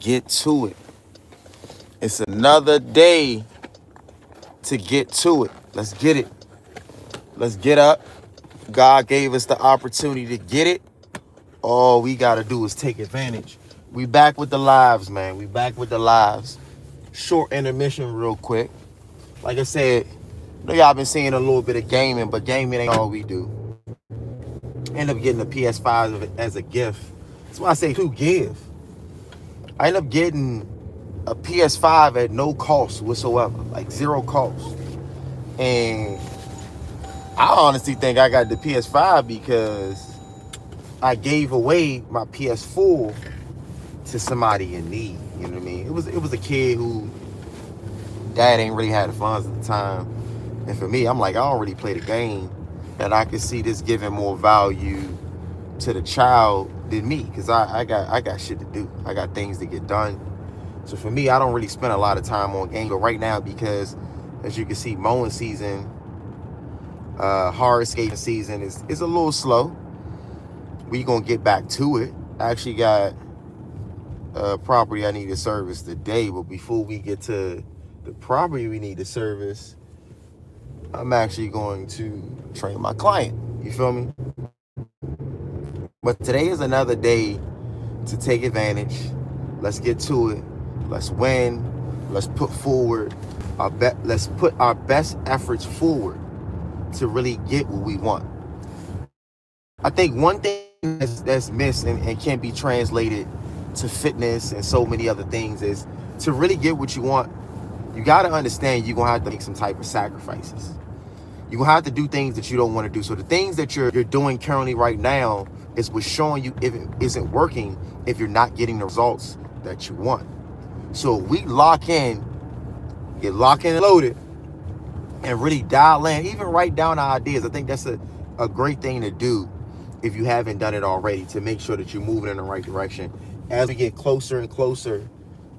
get to it. It's another day to get to it. Let's get it. Let's get up. God gave us the opportunity to get it. All we got to do is take advantage. We back with the lives, man. We back with the lives. Short intermission real quick. Like I said, I know y'all been seeing a little bit of gaming, but gaming ain't all we do. End up getting a PS5 as a gift. That's why I say to give. I end up getting a PS5 at no cost whatsoever, like zero cost. And I honestly think I got the PS5 because I gave away my PS4 to somebody in need. You know what I mean? It was a kid who dad ain't really had the funds at the time. And for me, I'm like, I don't really play the game. And I can see this giving more value to the child than me, because I got shit to do. I got things to get done. So for me, I don't really spend a lot of time on game. But right now, because as you can see, mowing season, hard skating season is a little slow. We gonna get back to it. I actually got a property I need to service today, but before we get to the property we need to service, I'm actually going to train my client. You feel me? But today is another day to take advantage. Let's get to it. Let's win. Let's put forward let's put our best efforts forward to really get what we want. I think one thing that's missed and can't be translated to fitness and so many other things is to really get what you want. You got to understand you're going to have to make some type of sacrifices. You're going to have to do things that you don't want to do. So the things that you're doing currently right now is what's showing you if it isn't working, if you're not getting the results that you want. So we lock in, get locked in and loaded, and really dial in, even write down our ideas. I think that's a great thing to do if you haven't done it already, to make sure that you're moving in the right direction. As we get closer and closer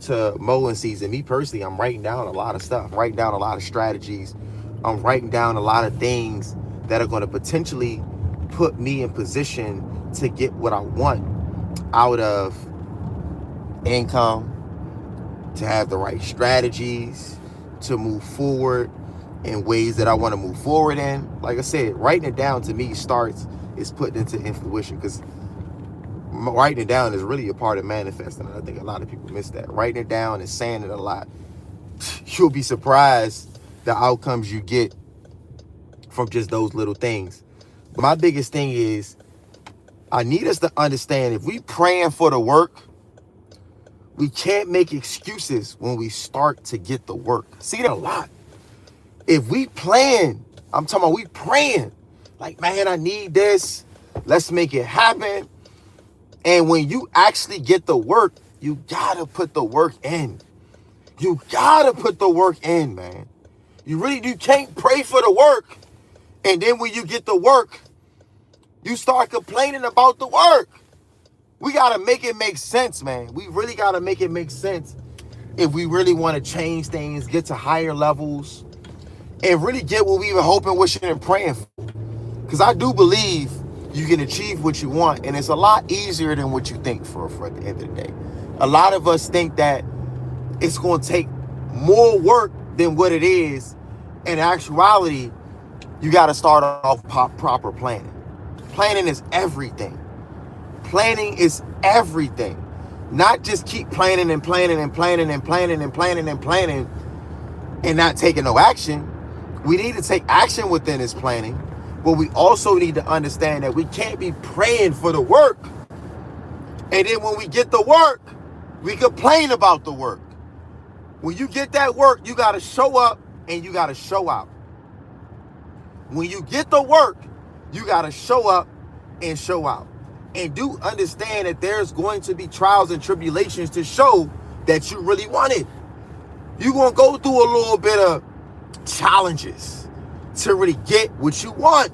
to mowing season, me personally, I'm writing down a lot of stuff, writing down a lot of strategies. I'm writing down a lot of things that are going to potentially put me in position to get what I want out of income, to have the right strategies, to move forward in ways that I want to move forward in. Like I said, writing it down to me is putting into fruition, because writing it down is really a part of manifesting. I think a lot of people miss that. Writing it down and saying it a lot. You'll be surprised the outcomes you get from just those little things. But my biggest thing is, I need us to understand, if we praying for the work, we can't make excuses when we start to get the work. See that a lot. If we plan, I'm talking about we praying, like, man, I need this, let's make it happen. And when you actually get the work, you gotta put the work in. You gotta put the work in, man. You can't pray for the work, and then when you get the work, you start complaining about the work. We gotta make it make sense, man. We really gotta make it make sense if we really want to change things, get to higher levels, and really get what we were hoping, wishing, and praying for. Because I do believe you can achieve what you want, and it's a lot easier than what you think for at the end of the day. A lot of us think that it's going to take more work than what it is. In actuality, you got to start off proper planning. Planning is everything. Planning is everything. Not just keep planning and planning and planning and planning and planning and planning and not taking no action. We need to take action within this planning, but we also need to understand that we can't be praying for the work, and then when we get the work, we complain about the work. When you get that work, you got to show up and you got to show out. When you get the work, you got to show up and show out. And do understand that there's going to be trials and tribulations to show that you really want it. You're going to go through a little bit of challenges to really get what you want.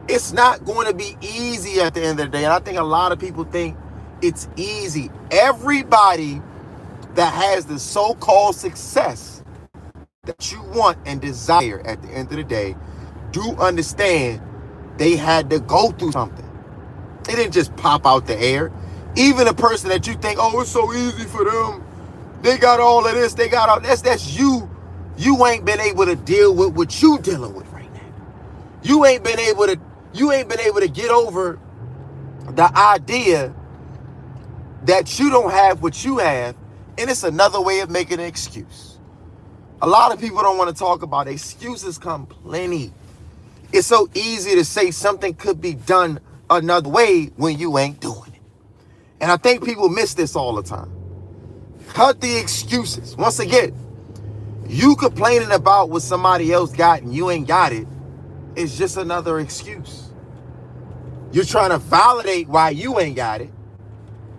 It's not going to be easy at the end of the day. And I think a lot of people think it's easy. Everybody that has the so-called success that you want and desire at the end of the day, do understand they had to go through something. It didn't just pop out the air. Even a person that you think, oh, it's so easy for them. They got all of this. They got all that's you. You ain't been able to deal with what you dealing with right now. You ain't been able to get over the idea that you don't have what you have, and it's another way of making an excuse. A lot of people don't want to talk about it. Excuses come plenty. It's so easy to say something could be done another way when you ain't doing it. And I think people miss this all the time. Cut the excuses. Once again, you complaining about what somebody else got and you ain't got it is just another excuse. You're trying to validate why you ain't got it,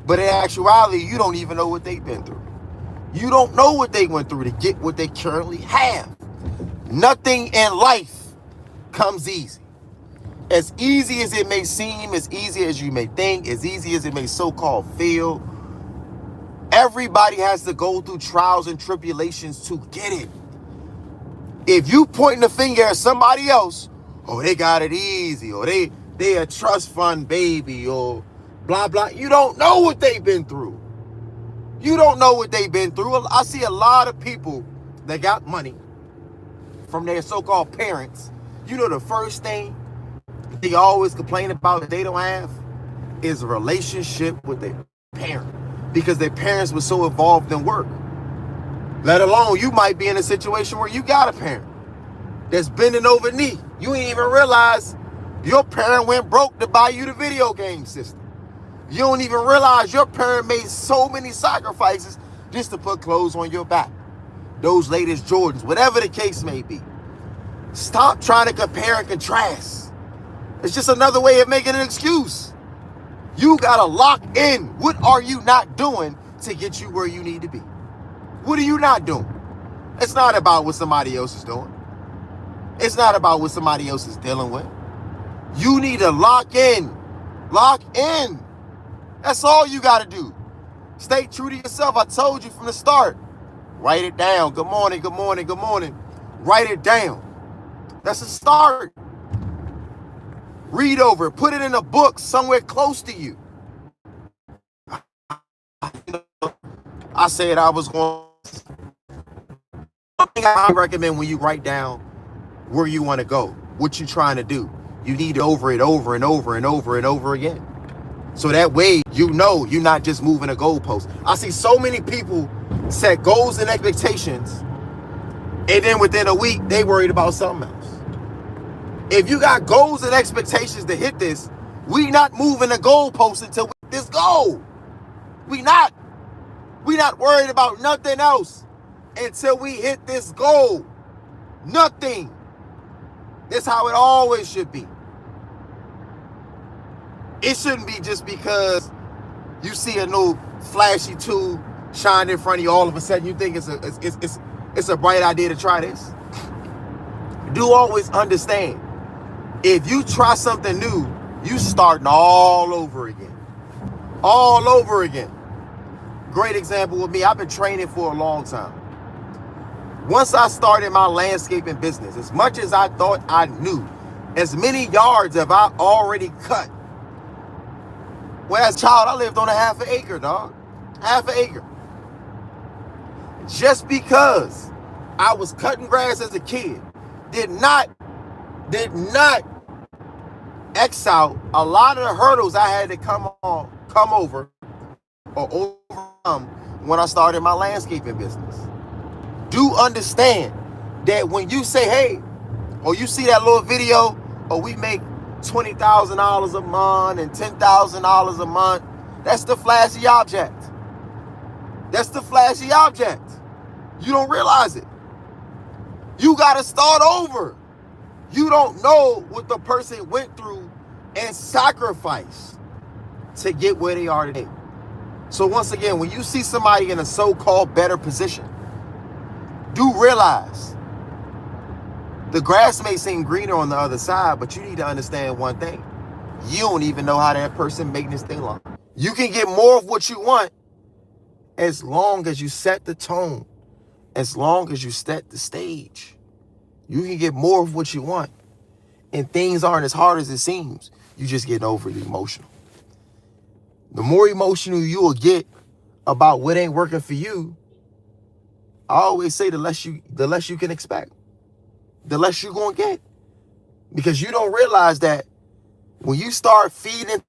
but in actuality, you don't even know what they've been through. You don't know what they went through to get what they currently have. Nothing in life comes easy. As easy as it may seem, as easy as you may think, as easy as it may so-called feel, everybody has to go through trials and tribulations to get it. If you pointing the finger at somebody else, oh, they got it easy, or they a trust fund baby, or blah, blah, you don't know what they've been through. You don't know what they've been through. I see a lot of people that got money from their so-called parents. You know, the first thing they always complain about that they don't have is a relationship with their parent, because their parents were so involved in work. Let alone, you might be in a situation where you got a parent that's bending over knee. You ain't even realize your parent went broke to buy you the video game system. You don't even realize your parent made so many sacrifices just to put clothes on your back. Those latest Jordans, whatever the case may be. Stop trying to compare and contrast. It's just another way of making an excuse. You gotta lock in. What are you not doing to get you where you need to be? What are you not doing? It's not about what somebody else is doing. It's not about what somebody else is dealing with. You need to lock in. Lock in. That's all you gotta do. Stay true to yourself. I told you from the start. Write it down. Good morning, good morning, good morning. Write it down. That's a start. Read over it. Put it in a book somewhere close to you. I said I was going. One thing I recommend when you write down where you want to go, what you're trying to do, you need to over it over and over and over and over again. So that way, you know you're not just moving a goalpost. I see so many people set goals and expectations, and then within a week, they worried about something else. If you got goals and expectations to hit this, we not moving the goalpost until we hit this goal. We not worried about nothing else until we hit this goal. Nothing. That's how it always should be. It shouldn't be just because you see a new flashy tool shine in front of you, all of a sudden you think it's a bright idea to try this. Do always understand, if you try something new, you starting all over again. All over again. Great example with me. I've been training for a long time. Once I started my landscaping business, as much as I thought I knew, as many yards have I already cut. When as a child, I lived on a half an acre, dog. Half an acre. Just because I was cutting grass as a kid did not X out a lot of the hurdles I had to come over or overcome when I started my landscaping business. Do understand that when you say, hey, or you see that little video, or we make $20,000 a month and $10,000 a month, that's the flashy object. That's the flashy object. You don't realize it. You got to start over. You don't know what the person went through and sacrificed to get where they are today. So once again, when you see somebody in a so-called better position, do realize the grass may seem greener on the other side, but you need to understand one thing. You don't even know how that person making this thing long. You can get more of what you want as long as you set the tone, as long as you set the stage. You can get more of what you want, and things aren't as hard as it seems. You just get overly emotional. The more emotional you will get about what ain't working for you, I always say the less you can expect, the less you're gonna get. Because you don't realize that when you start feeding